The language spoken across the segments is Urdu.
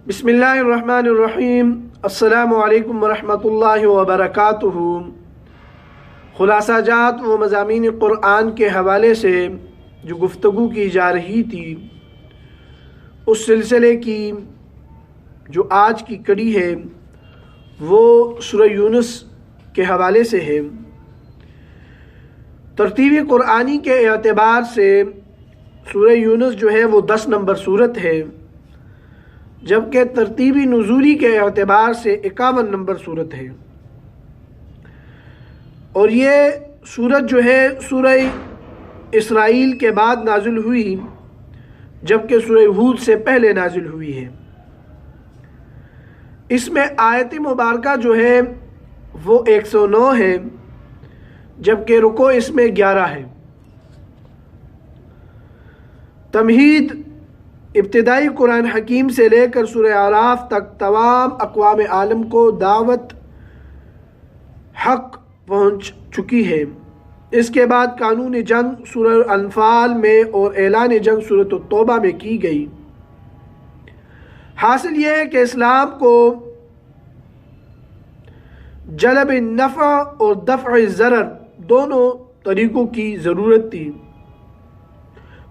بسم اللہ الرحمن الرحیم۔ السلام علیکم ورحمۃ اللہ وبرکاتہ۔ خلاصہ جات و مضامین قرآن کے حوالے سے جو گفتگو کی جا رہی تھی، اس سلسلے کی جو آج کی کڑی ہے وہ سورہ یونس کے حوالے سے ہے۔ ترتیب قرآنی کے اعتبار سے سورہ یونس جو ہے وہ 10 نمبر سورت ہے، جبکہ ترتیبی نزولی کے اعتبار سے 51 نمبر سورت ہے، اور یہ سورت جو ہے سورہ اسرائیل کے بعد نازل ہوئی، جبکہ سورہ ہود سے پہلے نازل ہوئی ہے۔ اس میں آیت مبارکہ جو ہے وہ 109 ہے، جبکہ رکوع اس میں 11 ہے۔ تمہید ابتدائی قرآن حکیم سے لے کر سورہ اعراف تک تمام اقوام عالم کو دعوت حق پہنچ چکی ہے۔ اس کے بعد قانون جنگ سورہ انفال میں اور اعلان جنگ سورۃ التوبہ میں کی گئی۔ حاصل یہ ہے کہ اسلام کو جلب نفع اور دفع ضرر دونوں طریقوں کی ضرورت تھی،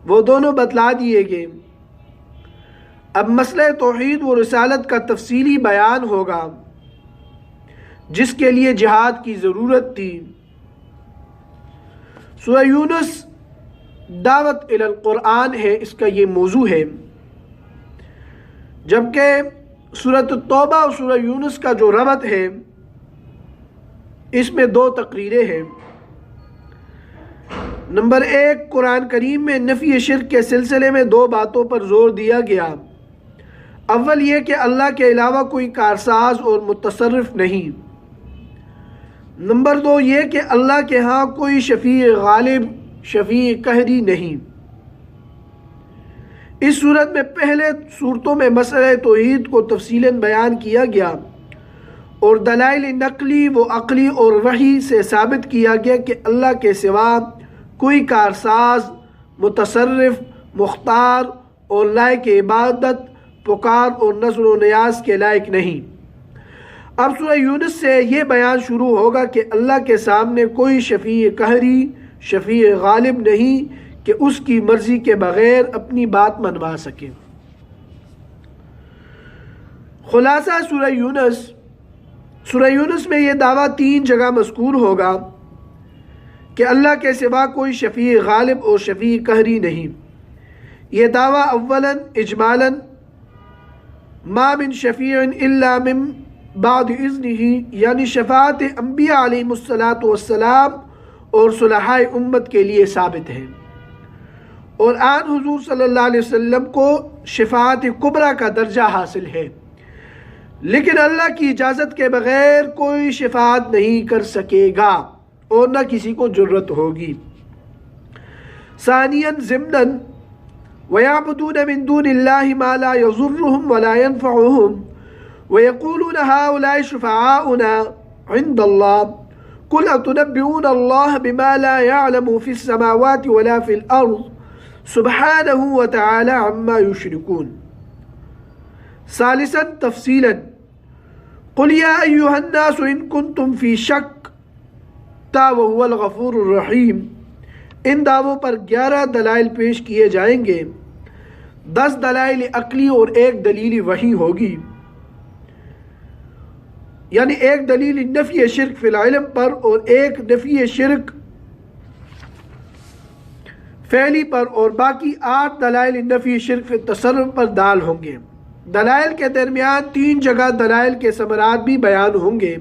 وہ دونوں بتلا دیے گئے۔ اب مسئلہ توحید و رسالت کا تفصیلی بیان ہوگا، جس کے لیے جہاد کی ضرورت تھی۔ سورہ یونس دعوت الی القرآن ہے، اس کا یہ موضوع ہے، جبکہ سورۃ التوبہ اور سورہ یونس کا جو ربط ہے اس میں 2 تقریریں ہیں۔ نمبر 1، قرآن کریم میں نفی شرک کے سلسلے میں 2 باتوں پر زور دیا گیا۔ اول یہ کہ اللہ کے علاوہ کوئی کارساز اور متصرف نہیں۔ نمبر 2 یہ کہ اللہ کے ہاں کوئی شفیع غالب، شفیع قہری نہیں۔ اس صورت میں پہلے صورتوں میں مسئلہ توحید کو تفصیلاً بیان کیا گیا اور دلائل نقلی و عقلی اور وحی سے ثابت کیا گیا کہ اللہ کے سوا کوئی کارساز، متصرف، مختار اور لائق عبادت، پکار اور نظر و نیاز کے لائق نہیں۔ اب سورہ یونس سے یہ بیان شروع ہوگا کہ اللہ کے سامنے کوئی شفیع قہری، شفیع غالب نہیں کہ اس کی مرضی کے بغیر اپنی بات منوا سکے۔ خلاصہ سورہ یونس میں یہ دعویٰ 3 جگہ مذکور ہوگا کہ اللہ کے سوا کوئی شفیع غالب اور شفیع قہری نہیں۔ یہ دعویٰ اولاً اجمالاً ما من شفیع الا من بعد اذنہ، یعنی شفاعت انبیاء علیہ السلام اور صلحاء امت کے لیے ثابت ہے، اور آن حضور صلی اللہ علیہ وسلم کو شفاعت کبریٰ کا درجہ حاصل ہے، لیکن اللہ کی اجازت کے بغیر کوئی شفاعت نہیں کر سکے گا اور نہ کسی کو جرت ہوگی۔ ثانیاً ضمناً وَيَعْبُدُونَ مِن دُونِ اللَّهِ مَا لَا يَضُرُّهُمْ وَلَا يَنفَعُهُمْ وَيَقُولُونَ هَؤُلَاءِ شُفَعَاؤُنَا عِندَ اللَّهِ قُلْ أَتُنَبِّئُونَ اللَّهَ بِمَا لَا يَعْلَمُ فِي السَّمَاوَاتِ وَلَا فِي الْأَرْضِ سُبْحَانَهُ وَتَعَالَى عَمَّا يُشْرِكُونَ۔ ثالثاً تفصیلاً قُلْ يَا أَيُّهَا النَّاسُ إِن كُنتُمْ فِي شَكٍّ وَهُوَ الْغَفُورُ الرَّحِيمُ۔ ان دعووں پر 11 دلائل پیش کیے جائیں گے، 10 دلائل عقلی اور 1 دلیل وحی ہوگی، یعنی 1 دلیل نفی شرک فی العلم پر اور 1 نفی شرک فعلی پر، اور باقی 8 دلائل نفی شرک فی التصرف پر دال ہوں گے۔ دلائل کے درمیان 3 جگہ دلائل کے ثمرات بھی بیان ہوں گے،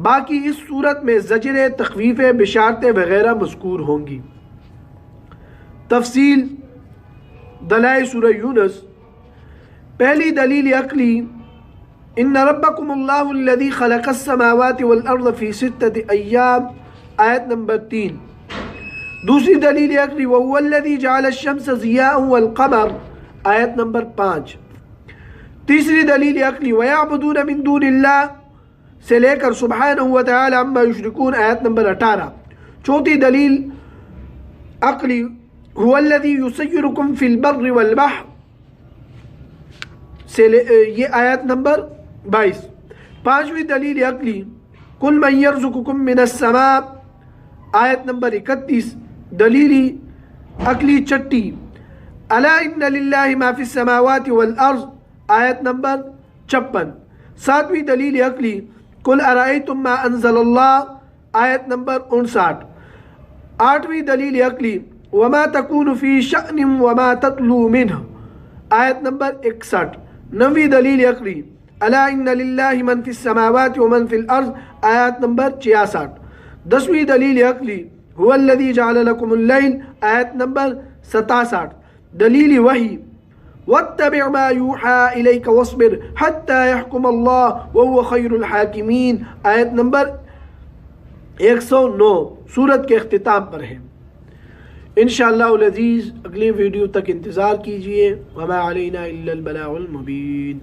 باقی اس صورت میں زجریں، تخویفیں، بشارتیں وغیرہ مذکور ہوں گی۔ تفصیل دلائل سورہ یونس۔ پہلی دلیل عقلی، ان ربکم اللہ الذی خلق السماوات والارض فی 6 ایام، آیت نمبر 3۔ دوسری دلیل عقلی، وہو الذی جعل الشمس ضیاء والقمر، آیت نمبر 5۔ تیسری دلیل عقلی، ویعبدون من دون اللہ سے لے کر سبحانہ وتعالی عما یشرکون، آیت نمبر 18۔ چوتھی دلیل عقلی، هو الذی یسیرکم فی البر والبحر سے یہ آیت نمبر 22۔ پانچویں دلیل عقلی قل من یرزقکم من السماء، آیت نمبر 31، دلیل عقلی چھٹی الا ان للہ ما فی السماوات والارض، آیت نمبر 56۔ ساتویں دلیل عقلی قل ارائیتم ما انزل اللہ، آیت نمبر 59۔ آٹھویں دلیل عقلی وما تکون فی شأن وما تتلو منہ، آیت نمبر 61۔ نویں دلیل عقلی الا ان للہ من فی السماوات ومن فی الارض، آیت نمبر 66۔ دسویں دلیل عقلی هو الذی جعل لکم اللیل، آیت نمبر 67۔ دلیل وحی واتبع ما یوحى الیک واصبر حتی یحکم اللہ وهو خیر الحاکمین، آیت نمبر 109 سورت کے اختتام پر ہے۔ انشاءاللہ العزیز اگلی ویڈیو تک انتظار کیجئے۔ وما علینا الا البلاغ المبین۔